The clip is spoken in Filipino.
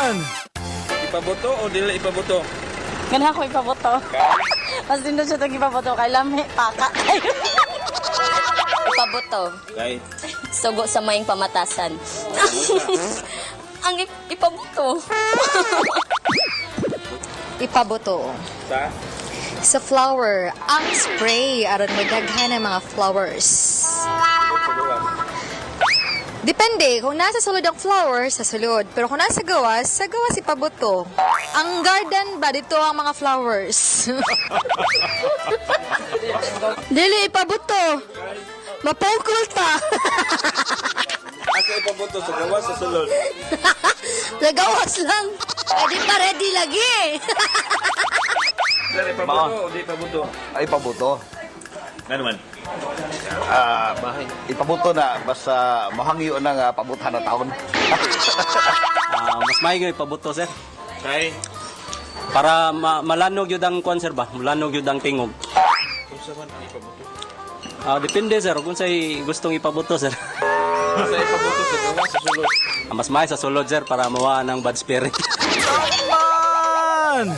man! Ipaboto o dili ipaboto? Ganun ako ipaboto. Mas din siya itong ipaboto. Kay lami, paka. Ipaboto. Kay? Sugo sa maing pamatasan. Ang ipaboto. Ipaboto. Sa? Sa flower, ang spray aron magdaghan ng mga flowers. Depende, kung nasa sulod ang flower, sa sulod. Pero kung nasa gawas, sa gawas ipaboto. Ang garden ba, dito ang mga flowers. Dili ipaboto. Mapungkol ta. Asa ipaboto? Sa gawas, sa sulod? Nagawas lang. Pwede pa ready lagi. Sir, ipaboto o di ipaboto? Ay, paboto. Ano man? Ipaboto na, basta mahangyo na nga pabutan na taon. Mas maigi pabuto sir. Kay? Para malanog yun ang kwan sir ba? Malanog yun ang tingog. Kung sa man ang ipaboto? Depende sir kung sa'y gustong ipabuto sir. Sa ipaboto sa gawas, sa sulod? Mas maigi sa sulod sir para mawa ng bad spirit. Man!